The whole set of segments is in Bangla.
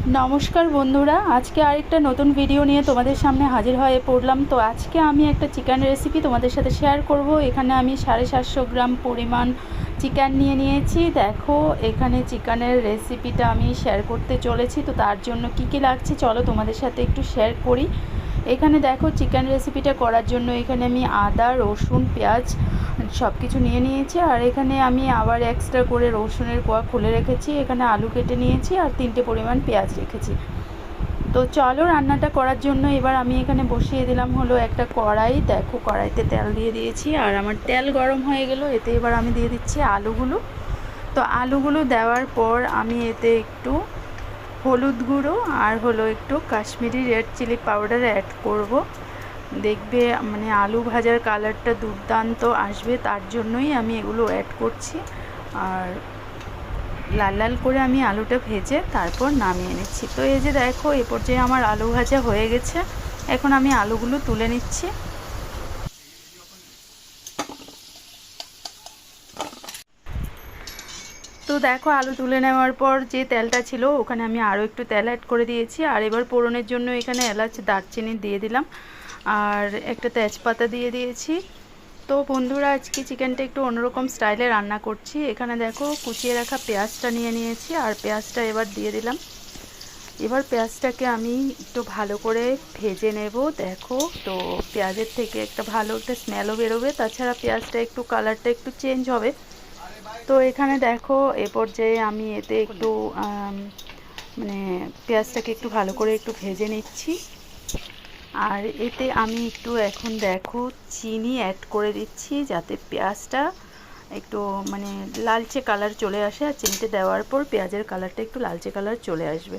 নমস্কার বন্ধুরা, আজকে আরেকটা নতুন ভিডিও নিয়ে তোমাদের সামনে হাজির হয়ে পড়লাম। তো আজকে আমি একটা চিকেন রেসিপি তোমাদের সাথে শেয়ার করব। এখানে আমি 750 গ্রাম পরিমাণ চিকেন নিয়ে নিয়েছি। দেখো, এখানে চিকেনের রেসিপিটা আমি শেয়ার করতে চলেছি। তো তার জন্য কি কি লাগছে চলো তোমাদের সাথে একটু শেয়ার করি। এখানে দেখো, চিকেন রেসিপিটা করার জন্য এখানে আমি আদা, রসুন, পেঁয়াজ সব কিছু নিয়ে নিয়েছি। আর এখানে আমি আবার এক্সট্রা করে রসুনের কোয়া খুলে রেখেছি। এখানে আলু কেটে নিয়েছি আর 3টে পরিমাণ পেঁয়াজ রেখেছি। তো চলো রান্নাটা করার জন্য এবার আমি এখানে বসিয়ে দিলাম হলো একটা কড়াই। দেখো, কড়াইতে তেল দিয়ে দিয়েছি আর আমার তেল গরম হয়ে গেল। এতে এবার আমি দিয়ে দিচ্ছি আলুগুলো। তো আলুগুলো দেওয়ার পর আমি এতে একটু হলুদ গুঁড়ো আর হলো একটু Kashmiri red chilli powder add করব। দেখবে মানে আলু ভাজার কালারটা দুর্দান্ত আসবে, তার জন্যই আমি এগুলো অ্যাড করছি। আর লাল লাল করে আমি আলুটা ভেজে তারপর নামিয়ে নিচ্ছি। তো এই যে দেখো, এ পর্যায়ে আমার আলু ভাজা হয়ে গেছে। এখন আমি আলুগুলো তুলে নিচ্ছি। তো দেখো, আলু তুলে নেওয়ার পর যে তেলটা ছিল ওখানে আমি আরও একটু তেল অ্যাড করে দিয়েছি। আর এবার ফোড়নের জন্য এখানে এলাচ, দারচিনি দিয়ে দিলাম আর একটা তেজপাতা দিয়ে দিয়েছি। তো বন্ধুরা, আজকে চিকেনটা একটু অন্যরকম স্টাইলে রান্না করছি। এখানে দেখো, কুচিয়ে রাখা পেঁয়াজটা নিয়ে নিয়েছি আর পেঁয়াজটা এবার দিয়ে দিলাম। এবার পেঁয়াজটাকে আমি একটু ভালো করে ভেজে নেব। দেখো, তো পেঁয়াজের থেকে একটা ভালো একটা স্মেলও বেরোবে, তাছাড়া পেঁয়াজটা একটু কালারটা একটু চেঞ্জ হবে। তো এখানে দেখো, এ পর্যায়ে আমি এতে একটু মানে পেঁয়াজটাকে একটু ভালো করে একটু ভেজে নিচ্ছি। আর এতে আমি একটু এখন দেখো চিনি অ্যাড করে দিচ্ছি, যাতে পেঁয়াজটা একটু মানে লালচে কালার চলে আসে। আর চিনিতে দেওয়ার পর পেঁয়াজের কালারটা একটু লালচে কালার চলে আসবে।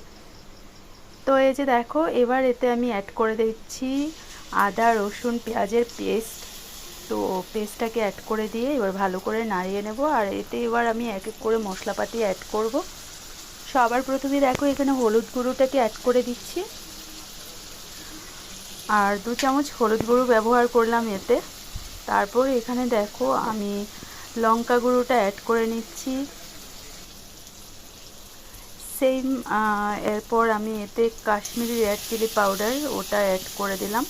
তো এই যে দেখো, এবার এতে আমি অ্যাড করে দিচ্ছি আদা, রসুন, পেঁয়াজের পেস্ট। তো পেস্টটাকে অ্যাড করে দিয়ে এবার ভালো করে নাড়িয়ে নেব। আর এতে এবার আমি এক এক করে মশলাপাতি অ্যাড করব। সবার প্রথমে দেখো, এখানে হলুদ গুঁড়োটাকে অ্যাড করে দিচ্ছি আর 2 চামচ হলুদ গুঁড়ো ব্যবহার করলাম এতে। তারপর এখানে দেখো, আমি লঙ্কা গুঁড়োটা অ্যাড করে নিচ্ছি সেম। এরপর আমি এতে কাশ্মীরি রেড চিলি পাউডার ওটা অ্যাড করে দিলাম।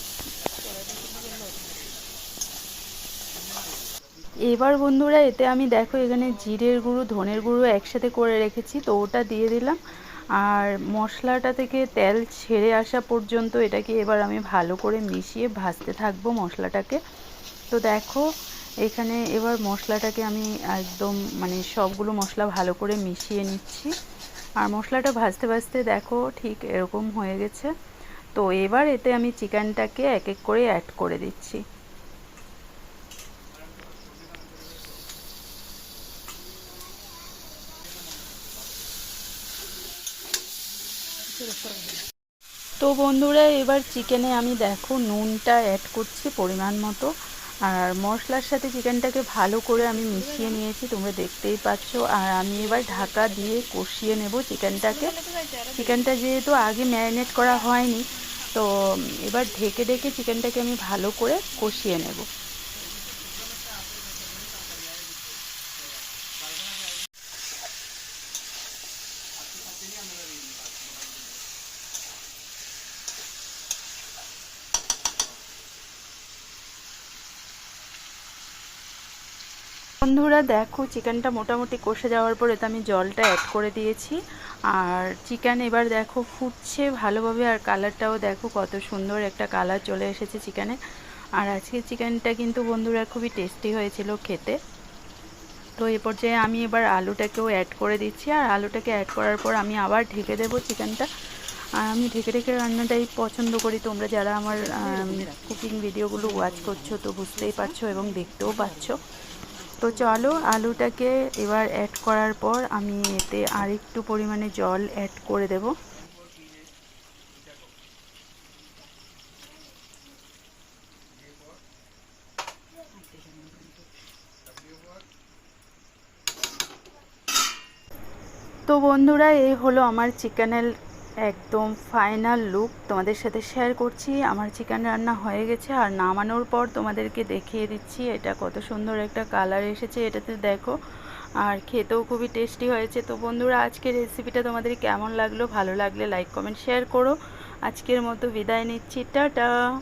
এবার বন্ধুরা, এতে আমি দেখো এখানে জিরের গুঁড়ো, ধনের গুঁড়ো একসাথে করে রেখেছি, তো ওটা দিয়ে দিলাম। আর মশলাটা থেকে তেল ছেড়ে আসা পর্যন্ত এটাকে এবার আমি ভালো করে মিশিয়ে ভাজতে থাকবো মশলাটাকে। তো দেখো, এখানে এবার মশলাটাকে আমি একদম মানে সবগুলো মশলা ভালো করে মিশিয়ে নিচ্ছি। আর মশলাটা ভাজতে ভাজতে দেখো ঠিক এরকম হয়ে গেছে। তো এবার এতে আমি চিকেনটাকে এক এক করে অ্যাড করে দিচ্ছি। তো বন্ধুরা, এবার চিকেনে আমি দেখো নুনটা অ্যাড করছি পরিমাণ মতো। আর মশলার সাথে চিকেনটাকে ভালো করে আমি মিশিয়ে নিয়েছি, তোমরা দেখতেই পাচ্ছ। আর আমি এবার ঢাকা দিয়ে কষিয়ে নেব চিকেনটাকে। চিকেনটা যেহেতু আগে ম্যারিনেট করা হয়নি, তো এবার ঢেকে ঢেকে চিকেনটাকে আমি ভালো করে কষিয়ে নেব। বন্ধুরা দেখো, চিকেনটা মোটামুটি কষে যাওয়ার পর এতে আমি জলটা অ্যাড করে দিয়েছি। আর চিকেন এবার দেখো ফুটছে ভালোভাবে, আর কালারটাও দেখো কত সুন্দর একটা কালার চলে এসেছে চিকেনে। আর আজকে চিকেনটা কিন্তু বন্ধুরা খুবই টেস্টি হয়েছিল খেতে। তো এ পর্যায়ে আমি এবার আলুটাকেও অ্যাড করে দিচ্ছি। আর আলুটাকে অ্যাড করার পর আমি আবার ঢেকে দেবো চিকেনটা। আর আমি ঢেকে ঢেকে রান্নাটাই পছন্দ করি। তোমরা যারা আমার কুকিং ভিডিওগুলো ওয়াচ করছো তো বুঝতেই পারছো এবং দেখতেও পাচ্ছ। তো চলো, আলুটাকে এবার অ্যাড করার পর আমি এতে আরেকটু পরিমাণে জল অ্যাড করে দেব। তো বন্ধুরা, এই হলো আমার চিকেনের একদম ফাইনাল লুক, তোমাদের সাথে শেয়ার করছি। আমার চিকেন রান্না হয়ে গেছে আর নামানোর পর তোমাদেরকে দেখিয়ে দিচ্ছি এটা কত সুন্দর একটা কালার এসেছে। এটাতে দেখো আর খেতেও খুবই টেস্টি হয়েছে। তো বন্ধুরা, আজকের রেসিপিটা তোমাদের কেমন লাগলো? ভালো লাগলে লাইক কমেন্ট শেয়ার করো। আজকের মতো বিদায় নিচ্ছি, টাটা।